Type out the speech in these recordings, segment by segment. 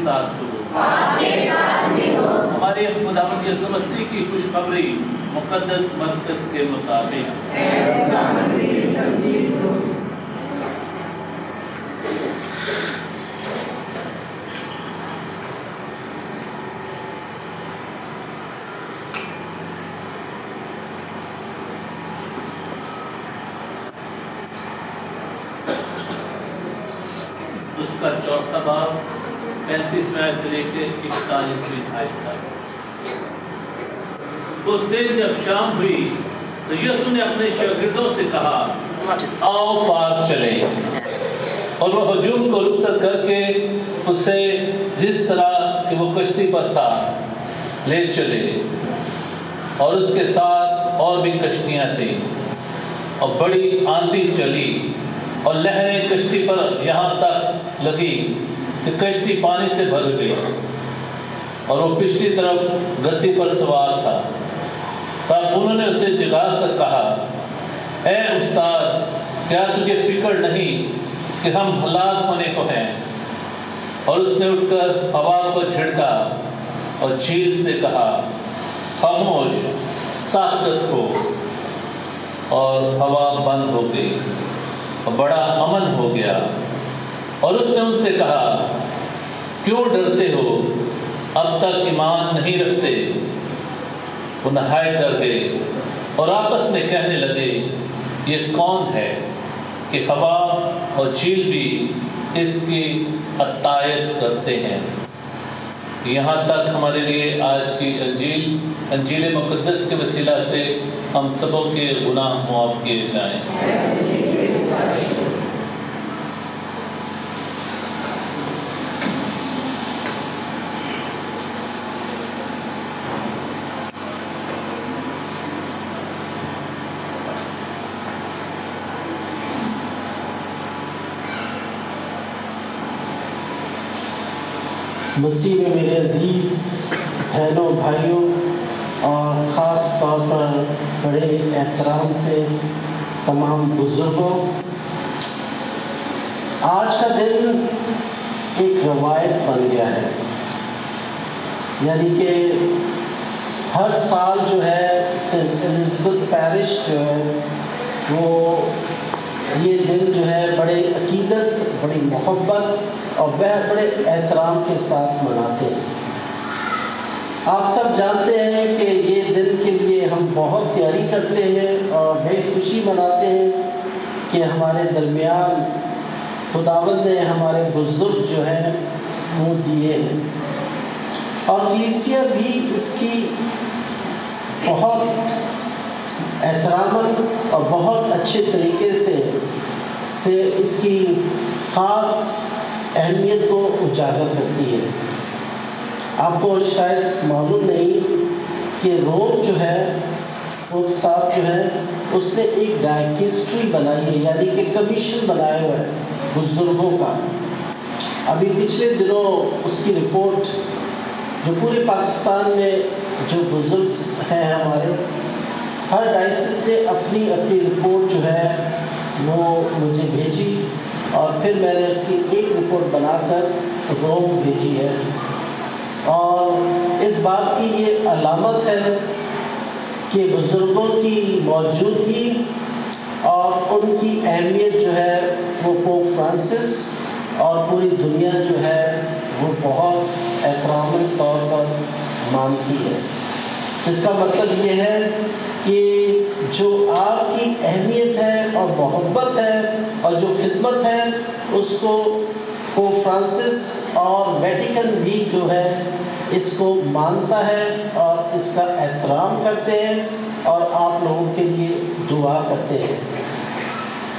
ساتھ ہو۔ ہمارے خداوند یسوع مسیح کی خوشخبری مقدس مرکز کے مطابق اس کا چوتھا باب 35ویں آیت سے لے کے 41ویں آیت تک۔ اس دن جب شام ہوئی تو یسوع نے اپنے شاگردوں سے کہا، آؤ پار چلیں، اور وہ ہجوم کو رخصت کر کے اسے جس طرح کہ وہ کشتی پر تھا لے چلے، اور اس کے ساتھ اور بھی کشتیاں تھیں، اور بڑی آندھی چلی اور لہریں کشتی پر یہاں تک لگی کہ کشتی پانی سے بھر گئی، اور وہ پچھلی طرف گدی پر سوار تھا۔ تب انہوں نے اسے جگا کر کہا، اے استاد، کیا تجھے فکر نہیں کہ ہم ہلاک ہونے کو ہیں؟ اور اس نے اٹھ کر ہوا کو جھڑکا اور جھیل سے کہا، خاموش، ساکت ہو، اور ہوا بند ہو گئی اور بڑا امن ہو گیا۔ اور اس نے ان سے کہا، کیوں ڈرتے ہو؟ اب تک ایمان نہیں رکھتے؟ وہ نہایت ڈر گئے اور آپس میں کہنے لگے، یہ کون ہے کہ ہوا اور جھیل بھی اس کی اطاعت کرتے ہیں؟ یہاں تک ہمارے لیے آج کی انجیل مقدس کے وسیلہ سے ہم سبوں کے گناہ معاف کیے جائیں۔ مسیح میں میرے عزیز بہنوں بھائیوں، اور خاص طور پر بڑے احترام سے تمام بزرگوں، آج کا دن ایک روایت بن گیا ہے، یعنی کہ ہر سال جو ہے سینٹ الزبتھ پیرش جو ہے وہ یہ دن جو ہے بڑے عقیدت، بڑی محبت اور بڑے احترام کے ساتھ مناتے ہیں۔ آپ سب جانتے ہیں کہ یہ دن کے لیے ہم بہت تیاری کرتے ہیں اور بڑی خوشی مناتے ہیں کہ ہمارے درمیان خداوند نے ہمارے بزرگ جو ہیں وہ دیے ہیں، اور کلیسیا بھی اس کی بہت احتراماً اور بہت اچھے طریقے سے اس کی خاص اہمیت کو اجاگر کرتی ہے۔ آپ کو شاید معلوم نہیں کہ روم جو ہے وہ صاحب جو ہے اس نے ایک ڈائیکسٹری بنائی ہے، یعنی کہ کمیشن بنایا ہوا ہے بزرگوں کا۔ ابھی پچھلے دنوں اس کی رپورٹ جو پورے پاکستان میں جو بزرگ ہیں ہمارے، ہر ڈائسس نے اپنی رپورٹ جو ہے وہ مجھے بھیجی، اور پھر میں نے اس کی ایک رپورٹ بنا کر روم بھیجی ہے، اور اس بات کی یہ علامت ہے کہ بزرگوں کی موجودگی اور ان کی اہمیت جو ہے وہ پوپ فرانسس اور پوری دنیا جو ہے وہ بہت احترامی طور پر مانتی ہے۔ اس کا مطلب یہ ہے کہ جو آپ کی اہمیت ہے اور محبت ہے اور جو خدمت ہے، اس کو پوپ فرانسس اور ویٹیکن بھی جو ہے اس کو مانتا ہے اور اس کا احترام کرتے ہیں اور آپ لوگوں کے لیے دعا کرتے ہیں۔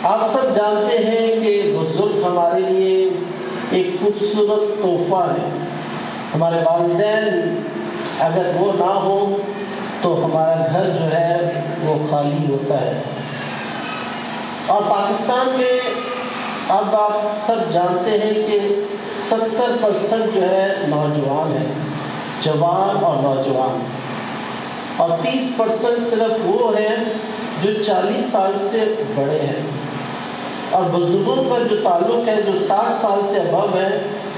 آپ سب جانتے ہیں کہ بزرگ ہمارے لیے ایک خوبصورت تحفہ ہے۔ ہمارے والدین اگر وہ نہ ہو تو ہمارا گھر جو ہے وہ خالی ہوتا ہے۔ اور پاکستان میں اب آپ سب جانتے ہیں کہ 70% جو ہے نوجوان ہیں، جوان اور نوجوان، اور 30% صرف وہ ہیں جو 40 سال سے بڑے ہیں، اور بزرگوں کا جو تعلق ہے جو 60 سال سے ابو ہے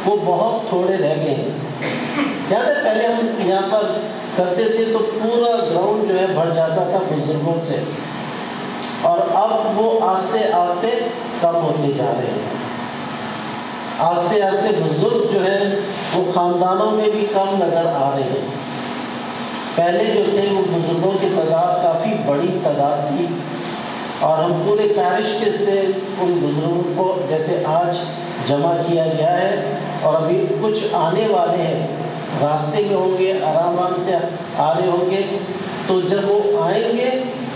وہ بہت تھوڑے رہ گئے ہیں۔ یاد ہے پہلے ہم یہاں پر کرتے تھے تو پورا گراؤنڈ جو ہے بھر جاتا تھا بزرگوں سے، اور اب وہ آہستہ آہستہ کم ہوتے جا رہے ہیں۔ آہستہ آہستہ بزرگ جو ہیں وہ خاندانوں میں بھی کم نظر آ رہے ہیں۔ پہلے جو تھے وہ بزرگوں کی تعداد کافی بڑی تعداد تھی، اور ہم پورے پیرش کے سے ان بزرگوں کو جیسے آج جمع کیا گیا ہے، اور ابھی کچھ آنے والے ہیں، راستے میں ہوں گے، آرام آرام سے آ رہے ہوں گے، تو جب وہ آئیں گے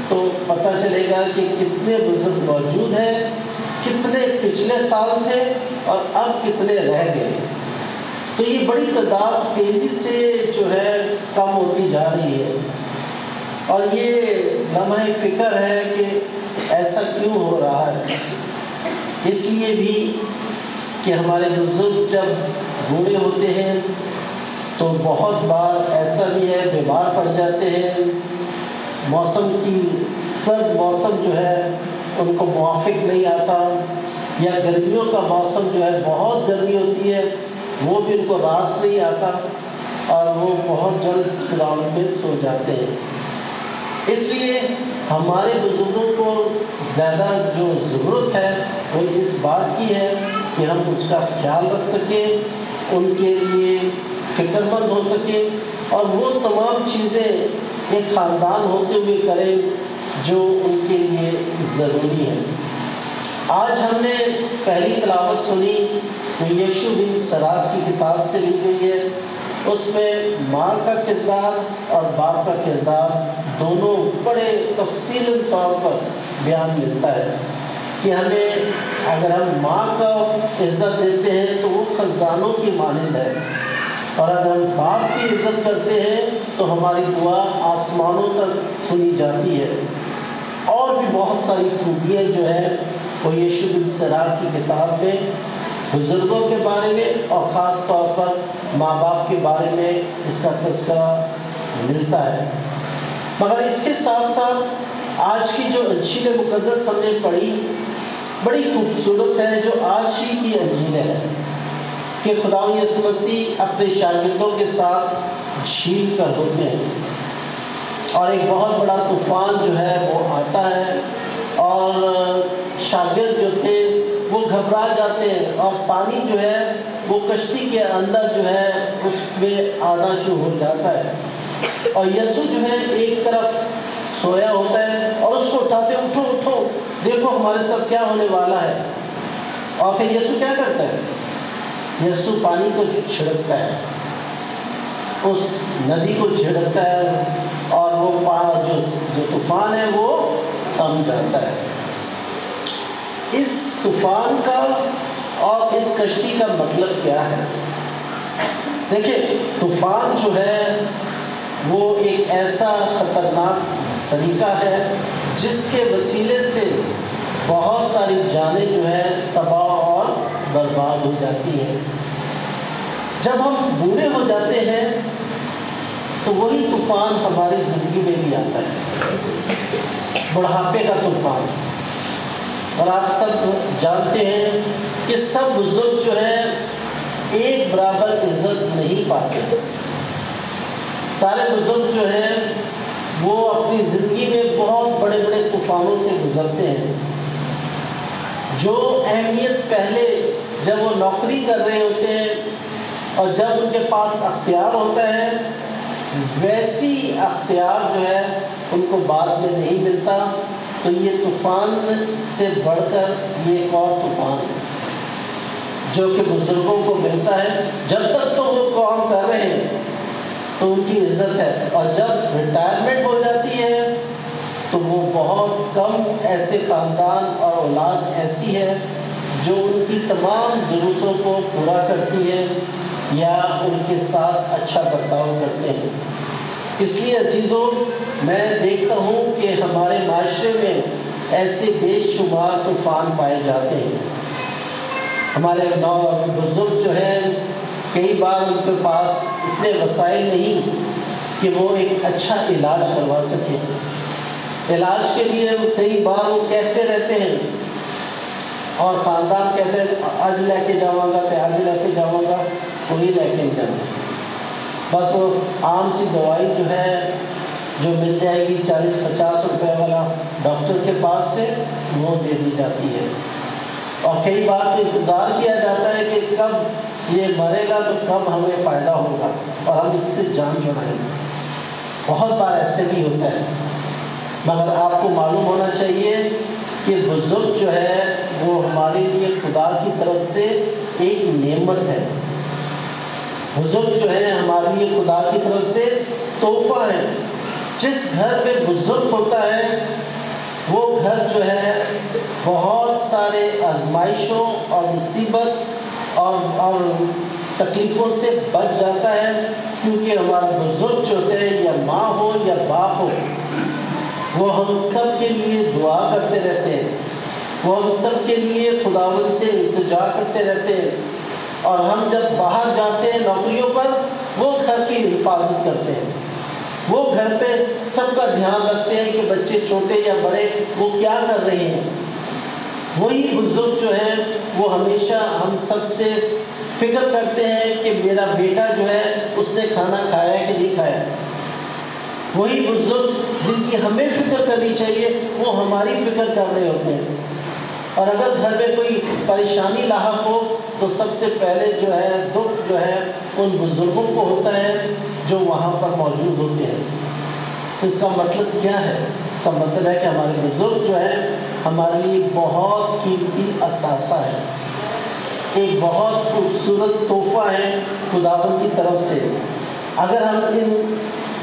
تو پتہ چلے گا کہ کتنے بزرگ موجود ہیں، کتنے پچھلے سال تھے اور اب کتنے رہ گئے۔ تو یہ بڑی تعداد تیزی سے جو ہے کم ہوتی جا رہی ہے، اور یہ لمحہ فکر ہے کہ ایسا کیوں ہو رہا ہے۔ اس لیے بھی کہ ہمارے بزرگ جب بوڑھے ہوتے ہیں تو بہت بار ایسا بھی ہے بیمار پڑ جاتے ہیں، موسم کی سرد موسم جو ہے ان کو موافق نہیں آتا، یا گرمیوں کا موسم جو ہے بہت گرمی ہوتی ہے وہ بھی ان کو راس نہیں آتا، اور وہ بہت جلد گراؤنڈ میں سو جاتے ہیں۔ اس لیے ہمارے بزرگوں کو زیادہ جو ضرورت ہے وہ اس بات کی ہے کہ ہم اس کا خیال رکھ سکیں، ان کے لیے فکر مند ہو سکیں، اور وہ تمام چیزیں ایک خاندان ہوتے ہوئے کریں جو ان کے لیے ضروری ہے۔ آج ہم نے پہلی تلاوت سنی جو یشوع بن سراق کی کتاب سے لی گئی ہے، اس میں ماں کا کردار اور باپ کا کردار دونوں بڑے تفصیلی طور پر بیان ملتا ہے کہ ہمیں اگر ہم ماں کا عزت دیتے ہیں تو وہ خزانوں کی مانند ہے، اور اگر ہم باپ کی عزت کرتے ہیں تو ہماری دعا آسمانوں تک سنی جاتی ہے۔ اور بھی بہت ساری خوبیاں جو ہیں وہ یشوع بن سراق کی کتاب میں بزرگوں کے بارے میں اور خاص طور پر ماں باپ کے بارے میں اس کا تذکرہ ملتا ہے۔ مگر اس کے ساتھ ساتھ آج کی جو انجیل مقدس ہم نے پڑھی بڑی خوبصورت ہے، جو آج ہی کی انجیل ہے کہ خدا یسوع مسیح اپنے شاگردوں کے ساتھ جھیل پر ہوتے ہیں، اور ایک بہت بڑا طوفان جو ہے وہ آتا ہے، اور شاگرد جو تھے وہ گھبرا جاتے ہیں، اور پانی جو ہے وہ کشتی کے اندر جو ہے اس میں آنا شروع ہو جاتا ہے، اور یسوع جو ہے ایک طرف سویا ہوتا ہے اور اس کو اٹھاتے ہیں، اٹھو اٹھو دیکھو ہمارے ساتھ کیا ہونے والا ہے۔ اور پھر یسوع کیا کرتا ہے؟ یسوع پانی کو چھڑکتا ہے، اس ندی کو چھڑکتا ہے، اور وہ جو طوفان ہے وہ تھم جاتا ہے۔ اس طوفان کا اور اس کشتی کا مطلب کیا ہے؟ دیکھیں، طوفان جو ہے وہ ایک ایسا خطرناک طریقہ ہے جس کے وسیلے سے بہت ساری جانیں جو ہیں تباہ اور برباد ہو جاتی ہیں۔ جب ہم بوڑھے ہو جاتے ہیں تو وہی طوفان ہماری زندگی میں بھی آتا ہے، بڑھاپے کا طوفان۔ اور آپ سب جانتے ہیں کہ سب بزرگ جو ہیں ایک برابر عزت نہیں پاتے۔ سارے بزرگ جو ہیں وہ اپنی زندگی میں بہت بڑے بڑے طوفانوں سے گزرتے ہیں۔ جو اہمیت پہلے جب وہ نوکری کر رہے ہوتے ہیں اور جب ان کے پاس اختیار ہوتا ہے، ویسی اختیار جو ہے ان کو بعد میں نہیں ملتا۔ تو یہ طوفان سے بڑھ کر یہ ایک اور طوفان ہے جو کہ بزرگوں کو ملتا ہے۔ جب تک تو وہ کام کر رہے ہیں تو ان کی عزت ہے، اور جب ریٹائرمنٹ ہو جاتی ہے تو وہ بہت کم ایسے خاندان اور اولاد ایسی ہے جو ان کی تمام ضرورتوں کو پورا کرتی ہے یا ان کے ساتھ اچھا برتاؤ کرتے ہیں۔ اس لیے عزیزوں، میں دیکھتا ہوں کہ ہمارے معاشرے میں ایسے بے شمار طوفان پائے جاتے ہیں۔ ہمارے بزرگ جو ہیں کئی بار ان کے پاس اتنے وسائل نہیں کہ وہ ایک اچھا علاج کروا سکیں۔ علاج کے لیے کئی بار وہ کہتے رہتے ہیں اور خاندان کہتے ہیں آج لے کے جاؤں گا تو آج لے کے جاؤں گا، کوئی لے کے نہیں جاتے، بس وہ عام سی دوائی جو ہے جو مل جائے گی 40-50 روپے والا ڈاکٹر کے پاس سے، وہ دے دی جاتی ہے، اور کئی بار تو انتظار کیا جاتا ہے کہ کب یہ مرے گا تو کب ہمیں فائدہ ہوگا اور ہم اس سے جان چھڑائیں گے۔ بہت بار ایسے بھی ہوتا ہے، مگر آپ کو معلوم ہونا چاہیے کہ بزرگ جو ہے وہ ہمارے لیے خدا کی طرف سے ایک نعمت ہے۔ بزرگ جو ہے ہمارے لیے خدا کی طرف سے تحفہ ہے۔ جس گھر میں بزرگ ہوتا ہے وہ گھر جو ہے بہت سارے آزمائشوں اور مصیبت اور تکلیفوں سے بچ جاتا ہے، کیونکہ ہمارا بزرگ جو ہوتے ہیں، یا ماں ہو یا باپ ہو، وہ ہم سب کے لیے دعا کرتے رہتے ہیں، وہ ہم سب کے لیے خداوند سے التجا کرتے رہتے ہیں، اور ہم جب باہر جاتے ہیں نوکریوں پر، وہ گھر کی حفاظت کرتے ہیں، وہ گھر پہ سب کا دھیان رکھتے ہیں کہ بچے چھوٹے یا بڑے وہ کیا کر رہے ہیں۔ وہی بزرگ جو ہیں وہ ہمیشہ ہم سب سے فکر کرتے ہیں کہ میرا بیٹا جو ہے اس نے کھانا کھایا ہے کہ نہیں کھایا۔ وہی بزرگ جن کی ہمیں فکر کرنی چاہیے وہ ہماری فکر کر رہے ہوتے ہیں، اور اگر گھر میں کوئی پریشانی لاحق ہو تو سب سے پہلے جو ہے دکھ جو ہے ان بزرگوں کو ہوتا ہے جو وہاں پر موجود ہوتے ہیں۔ تو اس کا مطلب کیا ہے؟ اس کا مطلب ہے کہ ہمارے بزرگ جو ہیں ہمارے لیے بہت قیمتی اثاثہ ہے، ایک بہت خوبصورت تحفہ ہے خداوند کی طرف سے۔ اگر ہم ان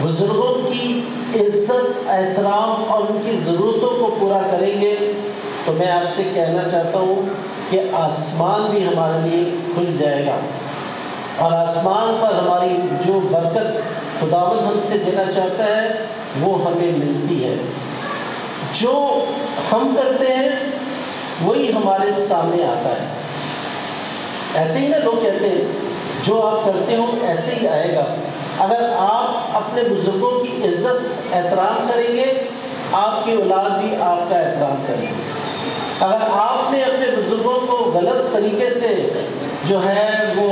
بزرگوں کی عزت، احترام اور ان کی ضرورتوں کو پورا کریں گے تو میں آپ سے کہنا چاہتا ہوں کہ آسمان بھی ہمارے لیے کھل جائے گا، اور آسمان پر ہماری جو برکت خداوند ہم سے دینا چاہتا ہے وہ ہمیں ملتی ہے۔ جو ہم کرتے ہیں وہی ہمارے سامنے آتا ہے۔ ایسے ہی نا لوگ کہتے ہیں جو آپ کرتے ہو ایسے ہی آئے گا۔ اگر آپ اپنے بزرگوں کی عزت احترام کریں گے، آپ کی اولاد بھی آپ کا احترام کرے گی۔ اگر آپ نے اپنے بزرگوں کو غلط طریقے سے جو ہے وہ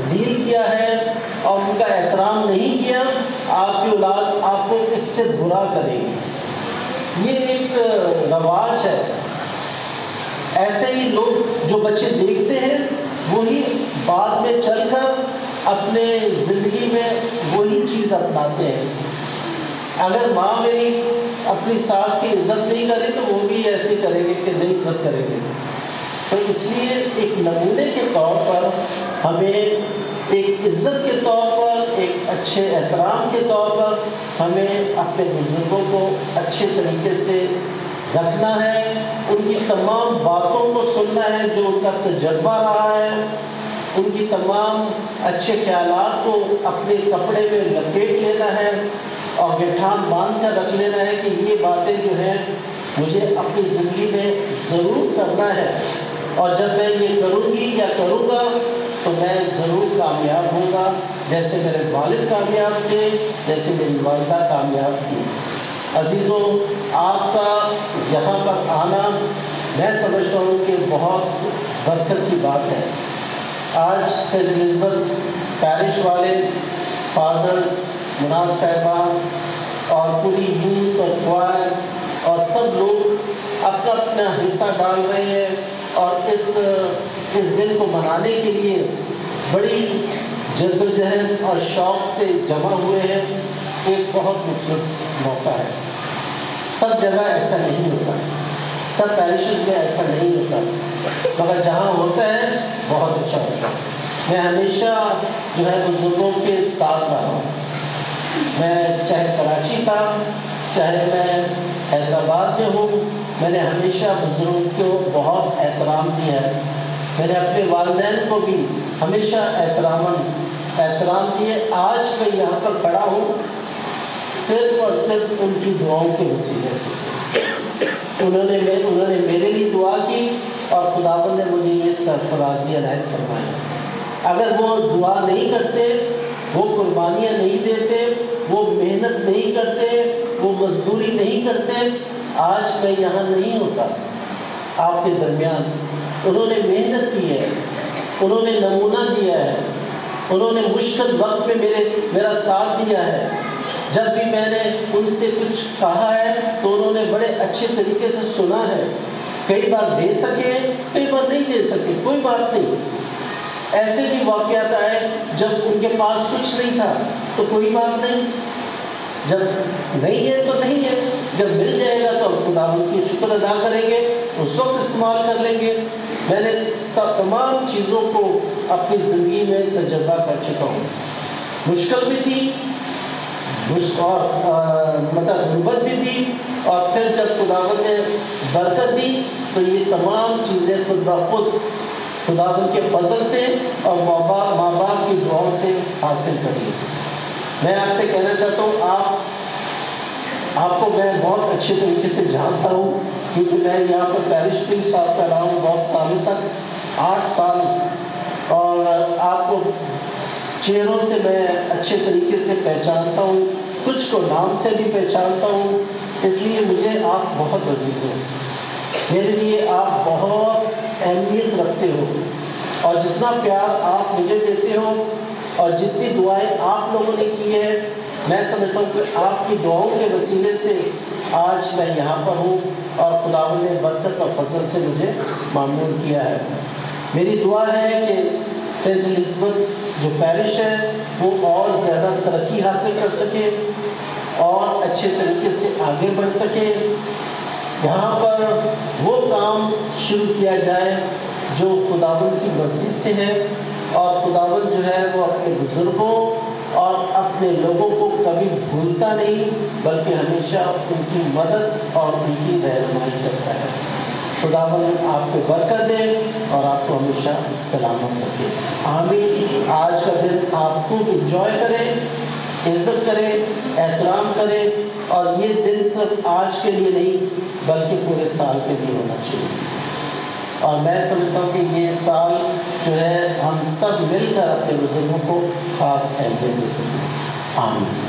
ڈیل کیا ہے اور ان کا احترام نہیں کیا، آپ کی اولاد آپ کو اس سے برا کرے گی۔ یہ ایک رواج ہے۔ ایسے ہی لوگ جو بچے دیکھتے ہیں وہی بعد میں چل کر اپنے زندگی میں وہی چیز اپناتے ہیں۔ اگر ماں میری اپنی ساس کی عزت نہیں کرے تو وہ بھی ایسے کریں گے کہ نہیں عزت کریں گے۔ تو اس لیے ایک نمونے کے طور پر ہمیں ایک عزت کے طور پر، ایک اچھے احترام کے طور پر ہمیں اپنے بزرگوں کو اچھے طریقے سے رکھنا ہے، ان کی تمام باتوں کو سننا ہے جو ان کا تجربہ رہا ہے، ان کی تمام اچھے خیالات کو اپنے کپڑے میں لپیٹ لینا ہے اور گٹھان باندھ کر رکھ لینا ہے کہ یہ باتیں جو ہیں مجھے اپنی زندگی میں ضرور کرنا ہے، اور جب میں یہ کروں گی یا کروں گا تو میں ضرور کامیاب ہوں گا، جیسے میرے والد کامیاب تھے، جیسے میری والدہ کامیاب تھی۔ عزیزوں، آپ کا یہاں پر آنا میں سمجھتا ہوں کہ بہت برکت کی بات ہے۔ آج سینٹ الزبتھ پیرش والے فادرز، منال صاحبان اور پوری یوتھ اور کوائر اور سب لوگ اپنا اپنا حصہ ڈال رہے ہیں اور اس دن کو منانے کے لیے بڑی جدوجہد اور شوق سے جمع ہوئے ہیں۔ ایک بہت خوبصورت موقع ہے۔ سب جگہ ایسا نہیں ہوتا، سب پیرشز میں ایسا نہیں ہوتا، مگر جہاں ہوتا ہے بہت اچھا ہوتا ہے۔ میں ہمیشہ جو ہے بزرگوں کے ساتھ رہا ہوں، میں چاہے کراچی تھا چاہے میں حیدرآباد میں ہوں، میں نے ہمیشہ بزرگوں کو بہت احترام دیا ہے۔ میں نے اپنے والدین کو بھی ہمیشہ احترام دیے۔ آج میں یہاں پر کھڑا ہوں صرف اور صرف ان کی دعاؤں کے وسیلے سے۔ انہوں نے میرے لیے دعا کی اور خداوند نے مجھے یہ سرفرازی عنایت فرمائی۔ اگر وہ دعا نہیں کرتے، وہ قربانیاں نہیں دیتے، وہ محنت نہیں کرتے، وہ مزدوری نہیں کرتے، آج میں یہاں نہیں ہوتا آپ کے درمیان۔ انہوں نے محنت کی ہے، انہوں نے نمونہ دیا ہے، انہوں نے مشکل وقت میں میرا ساتھ دیا ہے۔ جب بھی میں نے ان سے کچھ کہا ہے تو انہوں نے بڑے اچھے طریقے سے سنا ہے۔ کئی بار دے سکے، کئی بار نہیں دے سکے، کوئی بات نہیں۔ ایسے بھی واقعات آئے جب ان کے پاس کچھ نہیں تھا تو کوئی بات نہیں، جب نہیں ہے تو نہیں ہے، جب مل جائے گا تو خدا ان کی شکر ادا کریں گے، اس وقت استعمال کر لیں گے۔ میں نے تمام چیزوں کو اپنی زندگی میں تجربہ کر چکا ہوں۔ مشکل بھی تھی اور غربت بھی تھی، اور پھر جب خداوند نے برکت دی تو یہ تمام چیزیں خود بخود خداوند کے فضل سے اور ماں باپ کی دعاؤں سے حاصل کری۔ میں آپ سے کہنا چاہتا ہوں، آپ کو میں بہت اچھے طریقے سے جانتا ہوں، کیونکہ میں یہاں پر پیرش پریسٹ آپ کا رہا ہوں بہت سالوں تک، 8 سال، اور آپ کو چہروں سے میں اچھے طریقے سے پہچانتا ہوں، کچھ کو نام سے بھی پہچانتا ہوں، اس لیے مجھے آپ بہت عزیز ہو، میرے لیے آپ بہت اہمیت رکھتے ہو، اور جتنا پیار آپ مجھے دیتے ہو اور جتنی دعائیں آپ لوگوں نے کی ہے، میں سمجھتا ہوں کہ آپ کی دعاؤں کے وسیلے سے آج میں یہاں پر ہوں، اور خداوند نے برکت اور فضل سے مجھے معمول کیا ہے۔ میری دعا ہے کہ سینٹ الزبتھ جو پیرش ہے وہ اور زیادہ ترقی حاصل کر سکے اور اچھے طریقے سے آگے بڑھ سکے، یہاں پر وہ کام شروع کیا جائے جو خداوند کی مرضی سے ہے، اور خداوند جو ہے وہ اپنے بزرگوں اور اپنے لوگوں کو کبھی بھولتا نہیں، بلکہ ہمیشہ ان کی مدد اور ان کی رہنمائی کرتا ہے۔ خداوند آپ کو برکت دے اور آپ کو ہمیشہ سلامت رکھے، آمین۔ آج کا دن آپ خوب انجوائے کریں، عزت کریں، احترام کریں، اور یہ دن صرف آج کے لیے نہیں بلکہ پورے سال کے لیے ہونا چاہیے، اور میں سمجھتا ہوں کہ یہ سال جو ہے ہم سب مل کر اپنے بزرگوں کو خاص اہمیت دے سکیں۔ آمین۔